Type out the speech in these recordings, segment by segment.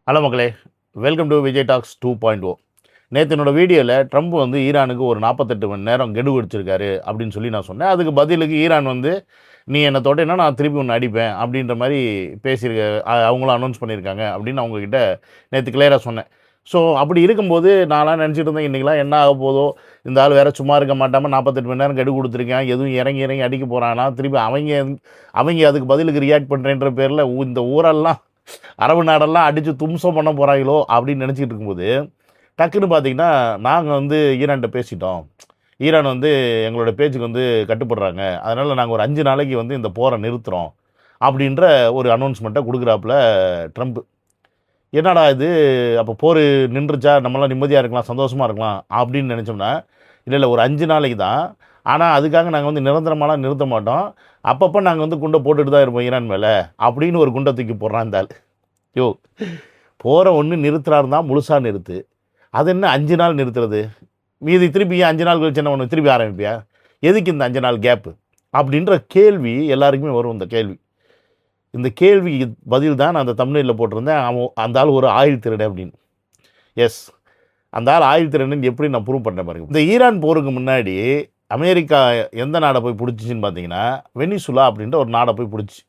Hello மக்களே, welcome to Vijay tax 2.0. நேற்று என்னோட வீடியோவில் ட்ரம்ப் வந்து ஈரானுக்கு ஒரு 48 மணி நேரம் கெடு விடிச்சிருக்காரு அப்படின்னு சொல்லி நான் சொன்னேன். அதுக்கு பதிலுக்கு ஈரான் வந்து நீ என்னை தொட்டேன்னா நான் திருப்பி ஒன்று அடிப்பேன் அப்படின்ற மாதிரி பேசியிருக்க அவங்களும் அனௌன்ஸ் பண்ணியிருக்காங்க அப்படின்னு அவங்கக்கிட்ட நேற்று கிளியராக சொன்னேன். ஸோ அப்படி இருக்கும்போது நான்லாம் நினச்சிட்டு இருந்தேன் இன்றைக்கெலாம் என்ன ஆக போதோ, இந்த ஆள் வேறு சும்மா இருக்க மாட்டாமல் 48 மணி நேரம் கெடு கொடுத்துருக்கேன், எதுவும் இறங்கி இறங்கி அடிக்க போகிறானா, திருப்பி அவங்க அதுக்கு பதிலுக்கு ரியாக்ட் பண்ணுறேன்ற பேரில் இந்த ஊரெல்லாம் அரபு நாடெல்லாம் அடித்து தும்சம் பண்ண போகிறாங்களோ அப்படின்னு நினச்சிக்கிட்டு இருக்கும்போது டக்குன்னு பார்த்தீங்கன்னா நாங்கள் வந்து ஈரான்கிட்ட பேசிட்டோம். ஈரான் வந்து எங்களோட பேச்சுக்கு வந்து கட்டுப்படுறாங்க, அதனால் நாங்கள் ஒரு 5 நாளைக்கு வந்து இந்த போரை நிறுத்துகிறோம் அப்படின்ற ஒரு அனௌன்ஸ்மெண்ட்டை கொடுக்குறாப்புல ட்ரம்ப். என்னடா இது, அப்போ போர் நின்றுச்சா, நம்மளாம் நிம்மதியாக இருக்கலாம், சந்தோஷமாக இருக்கலாம் அப்படின்னு நினச்சோம்னா, இல்லை ஒரு 5 நாளைக்கு தான். ஆனால் அதுக்காக நாங்கள் வந்து நிரந்தரமாலாம் நிறுத்த மாட்டோம், அப்பப்போ நாங்கள் வந்து குண்டை போட்டுட்டு தான் இருப்போம் ஈரான் மேலே அப்படின்னு ஒரு குண்டை தூக்கி போடுறான் இந்த ஆள். யோ, போகிற ஒன்று நிறுத்துறாருந்தா முழுசாக நிறுத்து, அது என்ன 5 நாள் நிறுத்துறது, மீதி திருப்பி 5 நாள் கழிச்சு என்ன ஒன்று திருப்பி ஆரம்பிப்பியா, எதுக்கு இந்த 5 நாள் கேப்பு அப்படின்ற கேள்வி எல்லாருக்குமே வரும். இந்த கேள்விக்கு பதில் தான் நான் அந்த தமிழில் போட்டிருந்தேன். அந்த ஆள் ஒரு ஆயுள் திருடன் அப்படின்னு. எஸ், அந்த ஆள் ஆயுள் திருடன் எப்படி நான் ப்ரூவ் பண்ண பாருங்க. இந்த ஈரான் போருக்கு முன்னாடி அமெரிக்கா எந்த நாடை போய் பிடிச்சிச்சின்னு பார்த்தீங்கன்னா வெனிசுலா அப்படின்ற ஒரு நாடை போய் பிடிச்சி.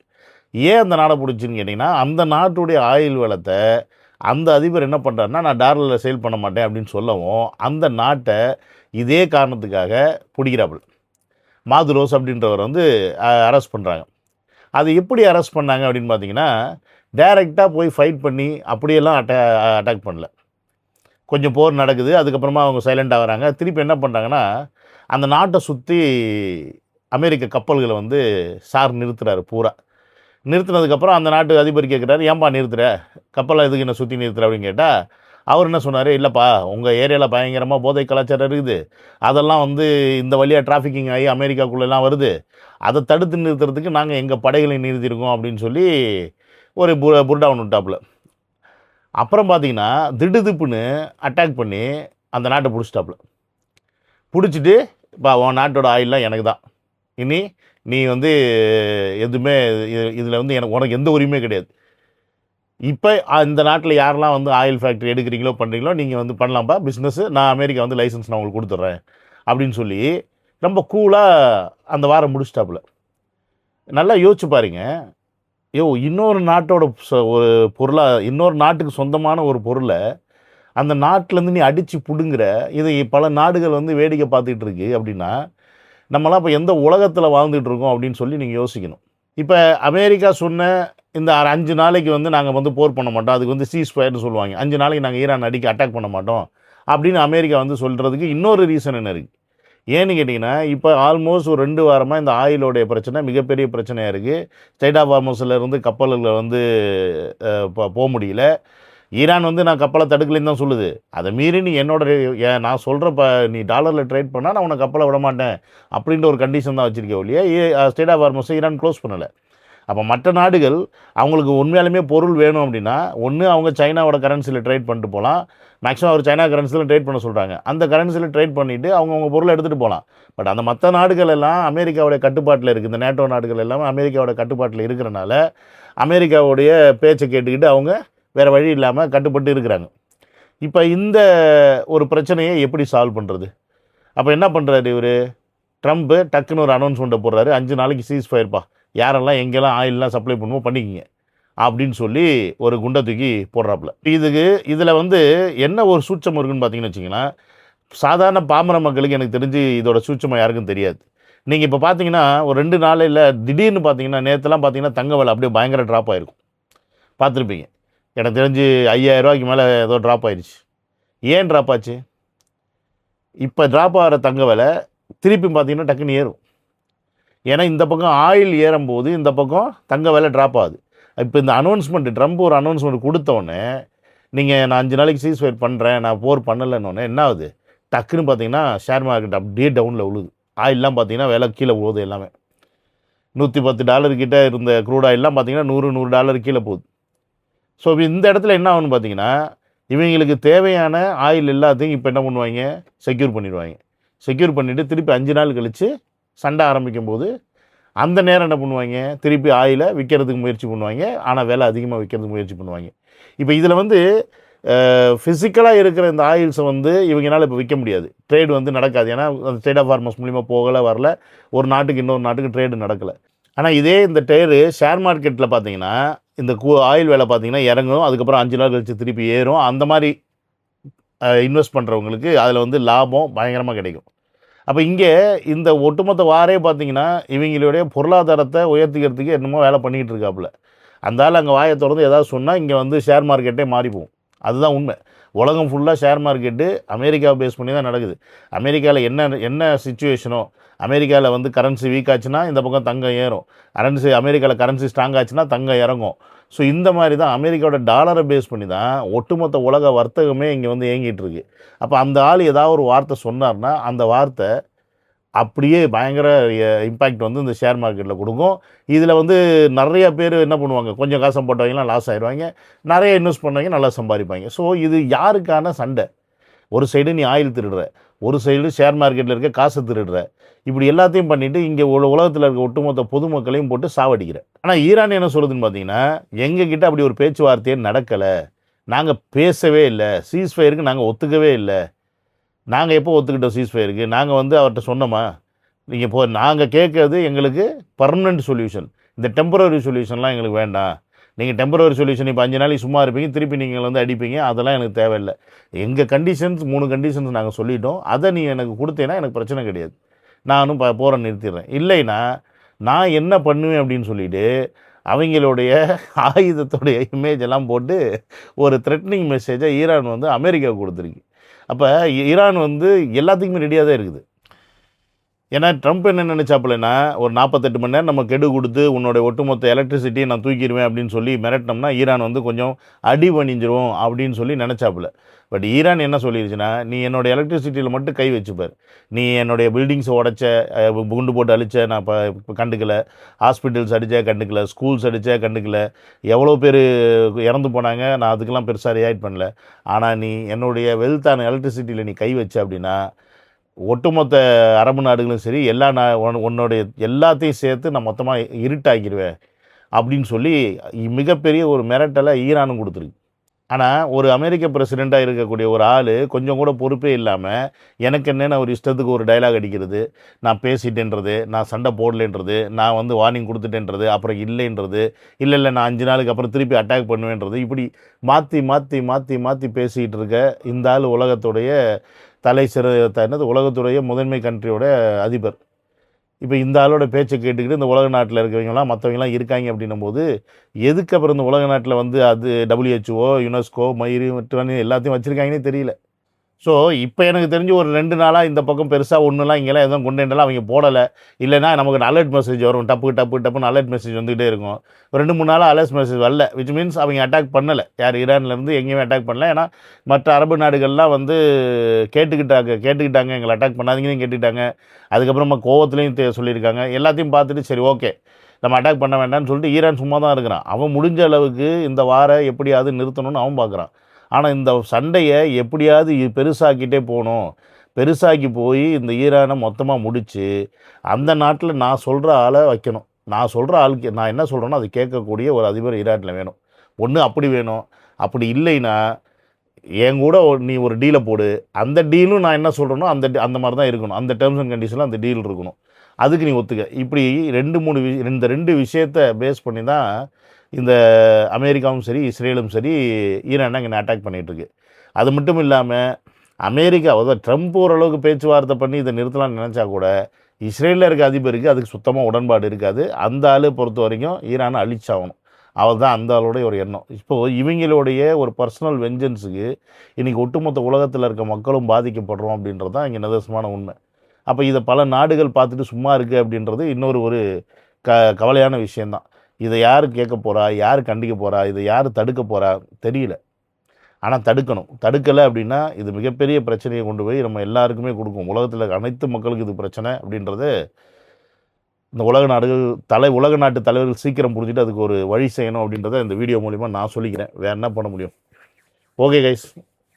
ஏன் அந்த நாடை பிடிச்சின்னு கேட்டிங்கன்னா, அந்த நாட்டுடைய ஆயுள் வளத்தை அந்த அதிபர் என்ன பண்ணுறாருன்னா, நான் டாலரில் சேல் பண்ண மாட்டேன் அப்படின்னு சொல்லவும் அந்த நாட்டை இதே காரணத்துக்காக பிடிக்கிறாப்புல. மாதுரோஸ் அப்படின்றவர் வந்து அரெஸ்ட் பண்ணுறாங்க. அது எப்படி அரெஸ்ட் பண்ணாங்க அப்படின்னு பார்த்தீங்கன்னா, டைரெக்டாக போய் ஃபைட் பண்ணி அப்படியெல்லாம் அட்டாக் பண்ணல. கொஞ்சம் போர் நடக்குது, அதுக்கப்புறமா அவங்க சைலண்ட் ஆகிறாங்க. திருப்பி என்ன பண்ணுறாங்கன்னா, அந்த நாட்டை சுற்றி அமெரிக்க கப்பல்களை வந்து சார் நிறுத்துறாரு பூரா. நிறுத்தினதுக்கப்புறம் அந்த நாட்டு அதிபர் கேட்குறாரு, ஏன்பா நிறுத்துற, கப்பலை எதுக்கு என்ன சுற்றி நிறுத்துற அப்படின்னு கேட்டால், அவர் என்ன சொன்னார், இல்லைப்பா உங்கள் ஏரியாவில் பயங்கரமாக போதை கலாச்சாரம் இருக்குது, அதெல்லாம் வந்து இந்த வழியாக டிராஃபிக்கிங் ஆகி அமெரிக்காக்குள்ளெல்லாம் வருது, அதை தடுத்து நிறுத்துறதுக்கு நாங்கள் எங்கள் படைகளை நிறுத்தியிருக்கோம் அப்படின்னு சொல்லி ஒரு புர்டா ஒன்று விட்டாப்புல. அப்புறம் பார்த்தீங்கன்னா திடுதிப்புன்னு அட்டாக் பண்ணி அந்த நாட்டை பிடிச்சிட்டாப்புல. பிடிச்சிட்டு இப்போ உன் நாட்டோட ஆயிலெலாம் எனக்கு தான், இனி நீ வந்து எதுவுமே இதில் வந்து உனக்கு எந்த உரிமையும் கிடையாது. இப்போ இந்த நாட்டில் யாரெல்லாம் வந்து ஆயில் ஃபேக்ட்ரி எடுக்கிறீங்களோ பண்ணுறீங்களோ நீங்கள் வந்து பண்ணலாம்ப்பா பிஸ்னஸ்ஸு, நான் அமெரிக்கா வந்து லைசன்ஸ் நான் உங்களுக்கு கொடுத்துட்றேன் அப்படின்னு சொல்லி ரொம்ப கூலாக அந்த வாரம் முடிச்சிட்டாப்புல. நல்லா யோசிச்சு பாருங்க, இன்னொரு நாட்டோட ஒரு பொருளாக, இன்னொரு நாட்டுக்கு சொந்தமான ஒரு பொருளை அந்த நாட்டிலேருந்து நீ அடித்து பிடுங்குற, இதை பல நாடுகள் வந்து வேடிக்கை பார்த்துட்டு இருக்கு அப்படின்னா நம்மளாம் இப்போ எந்த உலகத்தில் வாழ்ந்துட்டு இருக்கோம் அப்படின்னு சொல்லி நீங்கள் யோசிக்கணும். இப்போ அமெரிக்கா சொன்ன இந்த 5 நாளைக்கு வந்து நாங்கள் வந்து போர் பண்ண மாட்டோம், அதுக்கு வந்து சீஸ்ஃபயர்னு சொல்லுவாங்க, 5 நாளைக்கு நாங்கள் ஈரான் அட்டாக் பண்ண மாட்டோம் அப்படின்னு அமெரிக்கா வந்து சொல்கிறதுக்கு இன்னொரு ரீசன் என்ன இருக்குது. ஏன்னு கேட்டிங்கன்னா, இப்போ ஆல்மோஸ்ட் ஒரு 2 வாரமாக இந்த ஆயிலோடைய பிரச்சனை மிகப்பெரிய பிரச்சனையாக இருக்குது. ஸ்ட்ரெய்ட் ஆஃப் ஹார்மஸில் இருந்து கப்பல்களில் வந்து போக முடியல. ஈரான் வந்து நான் கப்பலை தடுக்கலைன்னு தான் சொல்லுது. அதை மீறி நீ நான் சொல்கிற நீ டாலரில் ட்ரேட் பண்ணால் நான் உனக்கு கப்பலை விட மாட்டேன் அப்படின்ற ஒரு கண்டிஷன் தான் வச்சுருக்கே ஒழிய ஸ்ட்ரெய்ட் ஆஃப் ஹார்மஸை ஈரான் க்ளோஸ் பண்ணலை. அப்போ மற்ற நாடுகள் அவங்களுக்கு உண்மையாலுமே பொருள் வேணும் அப்படின்னா ஒன்று அவங்க சைனாவோட கரன்சியில் ட்ரேட் பண்ணிட்டு போகலாம். மேக்ஸிமம் அவர் சைனா கரன்சியில் ட்ரேட் பண்ண சொல்கிறாங்க, அந்த கரன்சியில் ட்ரேட் பண்ணிவிட்டு அவங்க பொருளை எடுத்துகிட்டு போகலாம். பட் அந்த மற்ற நாடுகள் எல்லாம் அமெரிக்காவுடைய கட்டுப்பாட்டில் இருக்குது. இந்த நேட்டோ நாடுகள் எல்லாமே அமெரிக்காவோட கட்டுப்பாட்டில் இருக்கிறனால அமெரிக்காவுடைய பேச்சை கேட்டுக்கிட்டு அவங்க வேறு வழி இல்லாமல் கட்டுப்பட்டு இருக்கிறாங்க. இப்போ இந்த ஒரு பிரச்சனையை எப்படி சால்வ் பண்ணுறது? அப்போ என்ன பண்ணுறாரு இவர் ட்ரம்ப்பு, டக்குன்னு ஒரு அனௌன்ஸ்மெண்ட்டை போடுறாரு, 5 நாளைக்கு சீஸ் ஃபயர்ப்பா, யாரெல்லாம் எங்கெல்லாம் ஆயிலெலாம் சப்ளை பண்ணுவோம் பண்ணிக்கிங்க அப்படின்னு சொல்லி ஒரு குண்டை தூக்கி போடுறாப்புல. இதில் வந்து என்ன ஒரு சூட்சம் இருக்குன்னு பார்த்தீங்கன்னு வச்சிங்கன்னா, சாதாரண பாமர மக்களுக்கு எனக்கு தெரிஞ்சு இதோட சூட்சமாக யாருக்கும் தெரியாது. நீங்கள் இப்போ பார்த்தீங்கன்னா ஒரு 2 நாளில் திடீர்னு பார்த்தீங்கன்னா, நேற்றுலாம் பார்த்தீங்கன்னா தங்க விலை அப்படியே பயங்கர ட்ராப் ஆகிருக்கும், பார்த்துருப்பீங்க. எனக்கு தெரிஞ்சு 5000 ரூபாய்க்கு மேலே ஏதோ ட்ராப் ஆயிடுச்சு. ஏன் ட்ராப் ஆச்சு? இப்போ ட்ராப் ஆகிற தங்க விலை திருப்பி பார்த்தீங்கன்னா டக்குன்னு ஏறும். ஏன்னா இந்த பக்கம் ஆயில் ஏறும்போது இந்த பக்கம் தங்க விலை ட்ராப் ஆகுது. இப்போ இந்த அனௌன்ஸ்மெண்ட் ட்ரம்ப் ஒரு அனௌன்ஸ்மெண்ட் கொடுத்தோடனே, நீங்கள் நான் 5 நாளைக்கு சீஸ் ஃபயர் பண்ணுறேன், நான் போர் பண்ணலைன்னொன்னே என்ன ஆகுது, டக்குன்னு பார்த்தீங்கன்னா ஷேர் மார்க்கெட் அப்படியே டவுனில் விழுது. ஆயிலெலாம் பார்த்தீங்கன்னா விலை கீழே போகுது. எல்லாமே $110 கிட்டே இருந்த க்ரூட் ஆயிலெலாம் பார்த்தீங்கன்னா $100 கீழே போகுது. ஸோ இந்த இடத்துல என்ன ஆகுன்னு பார்த்தீங்கன்னா, இவங்களுக்கு தேவையான ஆயில் எல்லாத்தையும் இப்போ என்ன பண்ணுவாங்க, செக்யூர் பண்ணிடுவாங்க. செக்யூர் பண்ணிவிட்டு திருப்பி 5 நாள் கழித்து சண்டை ஆரம்பிக்கும் போது அந்த நேரம் என்ன பண்ணுவாங்க, திருப்பி ஆயிலை விற்கிறதுக்கு முயற்சி பண்ணுவாங்க. ஆனால் விலை அதிகமாக விற்கிறதுக்கு முயற்சி பண்ணுவாங்க. இப்போ இதில் வந்து ஃபிசிக்கலாக இருக்கிற இந்த ஆயில்ஸை வந்து இவங்களால இப்போ விற்க முடியாது, ட்ரேடு வந்து நடக்காது. ஏன்னா அந்த ட்ரேட் ஆஃப் ஹார்மோஸ் மூலிமா போகலை, வரல, ஒரு நாட்டுக்கு இன்னொரு நாட்டுக்கு ட்ரேடு நடக்கலை. ஆனால் இதே இந்த டேரு ஷேர் மார்க்கெட்டில் பார்த்தீங்கன்னா இந்த ஆயில் வேலை பார்த்தீங்கன்னா இறங்கும், அதுக்கப்புறம் 5 நாள் கழிச்சு திருப்பி ஏறும். அந்த மாதிரி இன்வெஸ்ட் பண்ணுறவங்களுக்கு அதில் வந்து லாபம் பயங்கரமாக கிடைக்கும். அப்போ இங்கே இந்த ஒட்டுமொத்த வாரே பார்த்தீங்கன்னா இவங்களுடைய பொருளாதாரத்தை உயர்த்திக்கிறதுக்கு என்னமோ வேலை பண்ணிக்கிட்டு இருக்காப்புல. அந்த ஆள் அங்கே வாயை திறந்து ஏதாவது சொன்னால் இங்கே வந்து ஷேர் மார்க்கெட்டே மாறிப்போம். அதுதான் உண்மை. உலகம் ஃபுல்லாக ஷேர் மார்க்கெட்டு அமெரிக்காவை பேஸ் பண்ணி தான் நடக்குது. அமெரிக்காவில் என்ன சிச்சுவேஷனோ, அமெரிக்காவில் வந்து கரன்சி வீக் ஆச்சுன்னா இந்த பக்கம் தங்கம் ஏறும், அமெரிக்காவில் கரன்சி ஸ்ட்ராங் ஆச்சுன்னா தங்கம் இறங்கும். ஸோ இந்த மாதிரி தான் அமெரிக்காவோட டாலரை பேஸ் பண்ணி தான் ஒட்டுமொத்த உலக வர்த்தகமே இங்கே வந்து இயங்கிட்டு இருக்கு. அப்போ அந்த ஆள் ஏதாவது ஒரு வார்த்தை சொன்னார்னா அந்த வார்த்தை அப்படியே பயங்கர இம்பேக்ட் வந்து இந்த ஷேர் மார்க்கெட்டில் கொடுக்கும். இதில் வந்து நிறைய பேர் என்ன பண்ணுவாங்க, கொஞ்சம் காசை போட்டவங்கலாம் லாஸ் ஆயிடுவாங்க, நிறைய இன்வெஸ்ட் பண்ணவங்க நல்லா சம்பாதிப்பாங்க. ஸோ இது யாருக்கான சண்டை? ஒரு சைடு நீ ஆயில் திருடுற, ஒரு சைடு ஷேர் மார்க்கெட்டில் இருக்க காசை திருடுற, இப்படி எல்லாத்தையும் பண்ணிவிட்டு இங்கே உலகத்தில் இருக்க ஒட்டுமொத்த பொதுமக்களையும் போட்டு சாவடிக்கிற. ஆனால் ஈரான் என்ன சொல்லுதுன்னு பார்த்தீங்கன்னா, எங்ககிட்ட அப்படி ஒரு பேச்சுவார்த்தையே நடக்கலை, நாங்கள் பேசவே இல்லை, சீஸ்ஃபயருக்கு நாங்கள் ஒத்துக்கவே இல்லை. நாங்கள் எப்போ ஒத்துக்கிட்டோம் சீஸ்ஃபயருக்கு? நாங்கள் வந்து அவர்கிட்ட சொன்னோமா? நீங்கள் நாங்கள் கேட்குறது எங்களுக்கு பர்மனெண்ட் சொல்யூஷன், இந்த டெம்பரரி சொல்யூஷன்லாம் எங்களுக்கு வேண்டாம். நீங்கள் டெம்பரரி சொல்யூஷன் இப்போ 5 நாளைக்கு சும்மா இருப்பீங்க, திருப்பி நீங்கள் வந்து அடிப்பீங்க, அதெல்லாம் எனக்கு தேவையில்லை. எங்கள் கண்டிஷன்ஸ் 3 கண்டிஷன்ஸ் நாங்கள் சொல்லிட்டோம், அதை நீ எனக்கு கொடுத்தேன்னா எனக்கு பிரச்சனை கிடையாது, நானும் போகிற நிறுத்திடுறேன். இல்லைன்னா நான் என்ன பண்ணுவேன் அப்படின்னு சொல்லிவிட்டு அவங்களுடைய ஆயுதத்துடைய இமேஜ் எல்லாம் போட்டு ஒரு த்ரெட்னிங் மெசேஜை ஈரான் வந்து அமெரிக்காவுக்கு கொடுத்துருக்கு. அப்போ ஈரான் வந்து எல்லாத்துக்குமே ரெடியாக தான் இருக்குது. ஏன்னா ட்ரம்ப் என்ன நினச்சாப்புலன்னா, ஒரு 48 மணி நேரம் நம்ம கெடு கொடுத்து உன்னோட ஒட்டுமொத்த எலக்ட்ரிசிட்டியை நான் தூக்கிடுவேன் அப்படின்னு சொல்லி மிரட்டினோம்னா ஈரான் வந்து கொஞ்சம் அடி பணிஞ்சிரும் அப்படின்னு சொல்லி நினச்சாப்புல. பட் ஈரான் என்ன சொல்லிடுச்சுன்னா, நீ என்னோடய எலக்ட்ரிசிட்டியில் மட்டும் கை வச்சுப்பார், நீ என்னுடைய பில்டிங்ஸை உடைச்ச, குண்டு போட்டு அழிச்ச, நான் இப்போ கண்டுக்கலை, ஹாஸ்பிட்டல்ஸ் அடித்தா கண்டுக்கலை, ஸ்கூல்ஸ் அடித்தா கண்டுக்கலை, எவ்வளோ பேர் இறந்து போனாங்க, நான் அதுக்கெல்லாம் பெருசாக ரியாக்ட் பண்ணல. ஆனால் நீ என்னுடைய வெல்த்தான எலக்ட்ரிசிட்டியில் நீ கை வச்ச அப்படின்னா ஒட்டுமொத்த அரபு நாடுகளும் சரி, உன்னுடைய எல்லாத்தையும் சேர்த்து நான் மொத்தமாக இருட்டாக்கிடுவேன் அப்படின்னு சொல்லி மிகப்பெரிய ஒரு மிரட்டலை ஈரானும் கொடுத்துருக்கு. ஆனால் ஒரு அமெரிக்க பிரசிடெண்ட்டாக இருக்கக்கூடிய ஒரு ஆள் கொஞ்சம் கூட பொறுப்பே இல்லாமல் எனக்கு என்னென்ன ஒரு இஷ்டத்துக்கு ஒரு டைலாக் அடிக்கிறது, நான் பேசிட்டேன்றது, நான் சண்டை போடலேன்றது, நான் வந்து வார்னிங் கொடுத்துட்டேன்றது, அப்புறம் இல்லைன்றது, இல்லை நான் 5 நாளுக்கு அப்புறம் திருப்பி அட்டாக் பண்ணுவேன்றது, இப்படி மாற்றி மாற்றி மாற்றி மாற்றி பேசிகிட்டு இருக்க இந்த ஆள் உலகத்துடைய உலகத்துடைய முதன்மை கண்ட்ரியோட அதிபர். இப்போ இந்த ஆளோட பேச்சை கேட்டுக்கிட்டு இந்த உலக நாட்டில் இருக்கிறவங்களாம் மற்றவங்களாம் இருக்காங்க அப்படின்னும் போது எதுக்கு அப்புறம் இந்த உலக நாட்டில் வந்து அது WHO, யுனெஸ்கோ, மயிறு எல்லாத்தையும் வச்சுருக்காங்கன்னே தெரியல. ஸோ இப்போ எனக்கு தெரிஞ்சு ஒரு 2 நாளாக இந்த பக்கம் பெருசாக ஒன்றுலாம் இங்கெல்லாம் எதுவும் கொண்டேண்டெல்லாம் அவங்க போடலை. இல்லைனா நமக்கு அலர்ட் மெசேஜ் வரும், டப்புன்னு அலர்ட் மெசேஜ் வந்துகிட்டே இருக்கும். 2-3 நாளாக அலர்ட் மெசேஜ் வரல, விச் மீன்ஸ் அவங்க அட்டாக் பண்ணலை. யார் ஈரான்லேருந்து எங்கேயுமே அட்டாக் பண்ணல. ஏன்னா மற்ற அரபு நாடுகள்லாம் வந்து கேட்டுக்கிட்டாங்க எங்களை அட்டாக் பண்ணாதீங்கன்னு கேட்டுக்கிட்டாங்க. அதுக்கப்புறமா கோவத்துலேயும் சொல்லியிருக்காங்க. எல்லாத்தையும் பார்த்துட்டு சரி ஓகே நம்ம அட்டாக் பண்ண வேண்டாம்னு சொல்லிட்டு ஈரான் சும்மா தான் இருக்கிறான். அவன் முடிஞ்ச அளவுக்கு இந்த வாரை எப்படியாவது நிறுத்தணும்னு அவன் பார்க்குறான். ஆனால் இந்த சண்டையை எப்படியாவது பெருசாக்கிட்டே போகணும், பெருசாக்கி போய் இந்த ஈரானை மொத்தமாக முடித்து அந்த நாட்டில் நான் சொல்கிற ஆளை வைக்கணும். நான் சொல்கிற ஆளுக்கு நான் என்ன சொல்கிறேனோ அது கேட்கக்கூடிய ஒரு அதிபர் ஈரானில் வேணும். ஒன்று அப்படி வேணும். அப்படி இல்லைன்னா என் கூட நீ ஒரு டீலை போடு, அந்த டீலும் நான் என்ன சொல்கிறேனோ அந்த மாதிரி தான் இருக்கணும், அந்த டேர்ம்ஸ் அண்ட் கண்டிஷனில் அந்த டீல் இருக்கணும், அதுக்கு நீ ஒத்துக்க. இப்படி 2 விஷயத்தை பேஸ் பண்ணி தான் இந்த அமெரிக்காவும் சரி, இஸ்ரேலும் சரி, ஈரானை இங்கே அட்டாக் பண்ணிகிட்ருக்கு. அது மட்டும் இல்லாமல் அமெரிக்கா, அதாவது ட்ரம்ப் ஓரளவுக்கு பேச்சுவார்த்தை பண்ணி இதை நிறுத்தலாம்னு நினச்சா கூட இஸ்ரேலில் இருக்க அதிபருக்கு அதுக்கு சுத்தமாக உடன்பாடு இருக்காது. அந்த ஆளை பொறுத்த வரைக்கும் ஈரானை அழிச்சாகணும், அவள் தான் அந்த ஆளுடைய ஒரு எண்ணம். இப்போது இவங்களுடைய ஒரு பர்சனல் வெஞ்சன்ஸுக்கு இன்றைக்கி ஒட்டுமொத்த உலகத்தில் இருக்க மக்களும் பாதிக்கப்படுறோம் அப்படின்றது தான் இங்கே நிதர்சனமான உண்மை. அப்போ இதை பல நாடுகள் பார்த்துட்டு சும்மா இருக்குது அப்படின்றது இன்னொரு ஒரு கவலையான விஷயந்தான். இதை யார் கேட்க போகிறா, யார் கண்டிக்க போகிறா, இதை யார் தடுக்க போகிறா தெரியல. ஆனால் தடுக்கணும். தடுக்கலை அப்படின்னா இது மிகப்பெரிய பிரச்சனையை கொண்டு போய் நம்ம எல்லாருக்குமே கொடுக்கும். உலகத்தில் அனைத்து மக்களுக்கு இது பிரச்சனை அப்படின்றது இந்த உலக நாட்டு தலைவர்கள் சீக்கிரம் புரிஞ்சுட்டு அதுக்கு ஒரு வழி செய்யணும் அப்படின்றத இந்த வீடியோ மூலிமா நான் சொல்லிக்கிறேன். வேறு என்ன பண்ண முடியும்? ஓகே கைஸ்,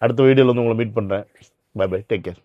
அடுத்த வீடியோவில் வந்து உங்களை மீட் பண்ணுறேன். Bye bye, take care.